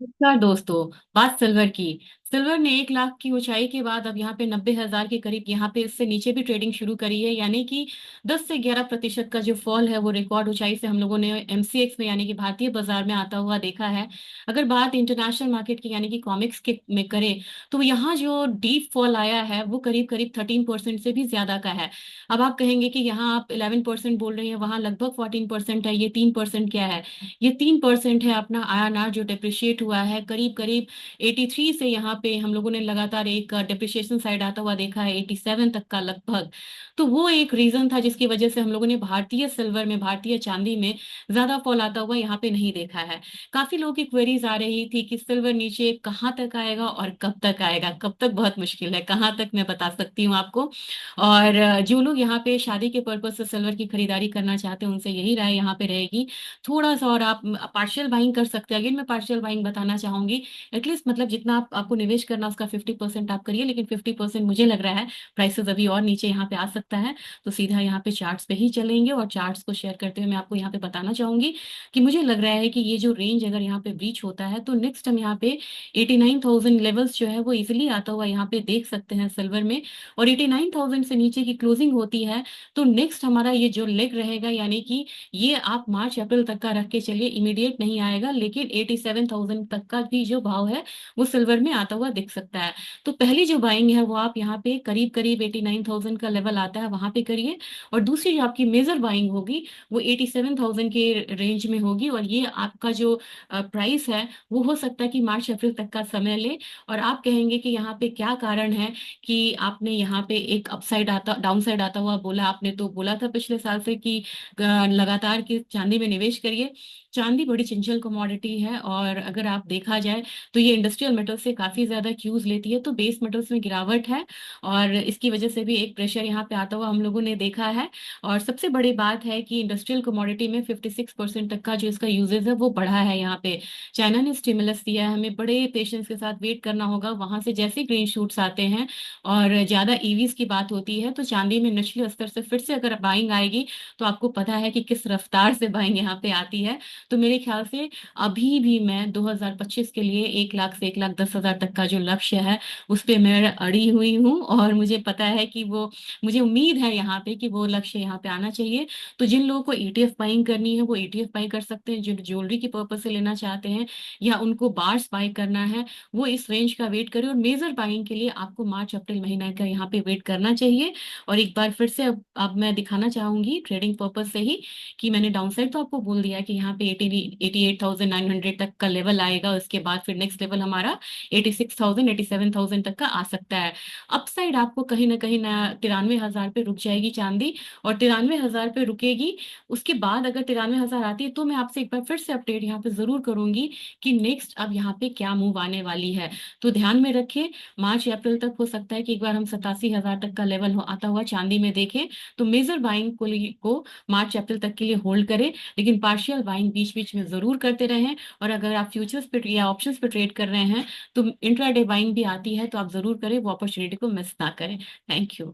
नमस्कार दोस्तों। बात सिल्वर की। सिल्वर ने 1 लाख की ऊंचाई के बाद अब यहाँ पे 90,000 के करीब यहाँ पे इससे नीचे भी ट्रेडिंग शुरू करी है, यानी कि 10 से 11% का जो फॉल है वो रिकॉर्ड ऊंचाई से हम लोगों ने एमसीएक्स में यानी कि भारतीय बाजार में आता हुआ देखा है। अगर बात इंटरनेशनल मार्केट की यानी कि कॉमिक्स के में करें तो यहाँ जो डीप फॉल आया है वो करीब करीब 13% से भी ज्यादा का है। अब आप कहेंगे कि यहाँ आप 11% बोल रहे हैं, वहां लगभग 14% है, ये 3% क्या है? ये 3% है अपना आईएनआर जो डिप्रिशिएट हुआ है करीब करीब 83 से। यहाँ पे हम लोगों ने लगातार एक डिप्रिशिएशन साइड आता हुआ देखा है 87 तक का लगभग। तो वो एक रीजन था जिसकी वजह से हम लोगों ने भारतीय सिल्वर में, भारतीय चांदी में ज्यादा फॉल आता हुआ यहाँ पे नहीं देखा है। काफी लोगों की क्वेरीज आ रही थी कि सिल्वर नीचे कहाँ तक आएगा और कब तक आएगा। कब तक बहुत मुश्किल है, कहाँ तक मैं बता सकती हूँ आपको। और जो लोग यहाँ पे शादी के पर्पज से सिल्वर की खरीदारी करना चाहते हैं उनसे यही राय यहाँ पे रहेगी, थोड़ा सा और आप पार्शियल बाइंग कर सकते हैं। अगेन मैं पार्शियल बाइंग बताना चाहूंगी। एटलीस्ट मतलब जितना आपको निवेश करना उसका 50% आप करिए, लेकिन 50% मुझे लग रहा है प्राइसेस अभी और नीचे यहाँ पे आ सकता है। तो सीधा यहाँ पे चार्ट्स पे ही चलेंगे और चार्ट्स को शेयर करते हुए मैं आपको यहाँ पे बताना चाहूंगी कि मुझे लग रहा है कि ये जो रेंज अगर यहाँ पे ब्रीच होता है तो नेक्स्ट हम यहाँ पे 89,000 लेवल्स जो है वो इजिली आता हुआ यहाँ पे देख सकते हैं सिल्वर में। और 89,000 से नीचे की क्लोजिंग होती है तो नेक्स्ट हमारा ये जो लेग रहेगा, यानी कि ये आप मार्च अप्रैल तक का रख के चलिए, इमीडिएट नहीं आएगा, लेकिन 87,000 तक का भी जो भाव है वो सिल्वर में आता हुआ दिख सकता है। तो पहली जो बाइंग है वो आप यहाँ पे करीब करीब 89,000 का लेवल आता है वहां पे करिए। और दूसरी जो आपकी मेजर बाइंग होगी वो 87,000 के रेंज में होगी। और ये आपका जो प्राइस है वो हो सकता है कि मार्च अप्रैल तक का समय ले। और आप कहेंगे कि यहाँ पे क्या कारण है कि आपने यहाँ पे एक अपसाइड आता डाउन साइड आता हुआ बोला। आपने तो बोला था पिछले साल से कि लगातार की चांदी में निवेश करिए। चांदी बड़ी चंचल कमोडिटी है और अगर आप देखा जाए तो ये इंडस्ट्रियल मेटल से काफी ज्यादा क्यूज लेती है, तो बेस मेटल्स में गिरावट है और इसकी वजह से भी एक प्रेशर यहाँ पे आता हुआ हम लोगों ने देखा है। और सबसे बड़ी बात है कि इंडस्ट्रियल कमोडिटी में 56% तक का जो इसका यूजेस है वो बढ़ा है यहाँ पे। चाइना ने स्टिमुलस दिया है, हमें बड़े पेशेंस के साथ वेट करना होगा। वहां से जैसे ग्रीन शूट्स आते हैं और ज्यादा ईवीज की बात होती है तो चांदी में निचले स्तर से फिर से अगर बाइंग आएगी तो आपको पता है कि किस रफ्तार से बाइंग यहाँ पे आती है। तो मेरे ख्याल से अभी भी मैं 2025 के लिए 1 लाख से 1,10,000 तक का जो लक्ष्य है उस पे मैं अड़ी हुई हूँ और मुझे पता है कि वो, मुझे उम्मीद है यहाँ पे कि वो लक्ष्य यहाँ पे आना चाहिए। तो जिन लोगों को ईटीएफ बाइंग करनी है वो ईटीएफ बाई कर सकते हैं, जो ज्वेलरी की पर्पज से लेना चाहते हैं या उनको बार्स बाई करना है वो इस रेंज का वेट करें। और मेजर बाइंग के लिए आपको मार्च अप्रैल महीना का यहाँ पे वेट करना चाहिए। और एक बार फिर से अब मैं दिखाना चाहूंगी ट्रेडिंग पर्पज से ही कि मैंने डाउन साइड तो आपको बोल दिया कि यहाँ पे 88,900 तक का लेवल आएगा। उसके बाद फिर नेक्स्ट लेवल हमारा 86,000 87,000 तक का आ सकता है। अपसाइड आपको कहीं ना 93,000 पे रुक जाएगी चांदी। और 93,000 पे रुकेगी, उसके बाद अगर 93,000 आती है तो मैं आपसे एक बार फिर से अपडेट यहाँ पे जरूर करूंगी कि नेक्स्ट अब यहाँ पे क्या मूव आने वाली है। तो ध्यान में रखें, मार्च या अप्रैल तक हो सकता है कि एक बार हम 87,000 तक का लेवल आता हुआ चांदी में देखें। तो मेजर बाइंग को मार्च अप्रैल तक के लिए होल्ड करें, लेकिन पार्शियल बाइंग बीच बीच में जरूर करते रहें। और अगर आप फ्यूचर्स पे या ऑप्शंस पे ट्रेड कर रहे हैं तो इंट्राडे बाइंग भी आती है तो आप जरूर करें, वो अपॉर्चुनिटी को मिस ना करें। Thank you.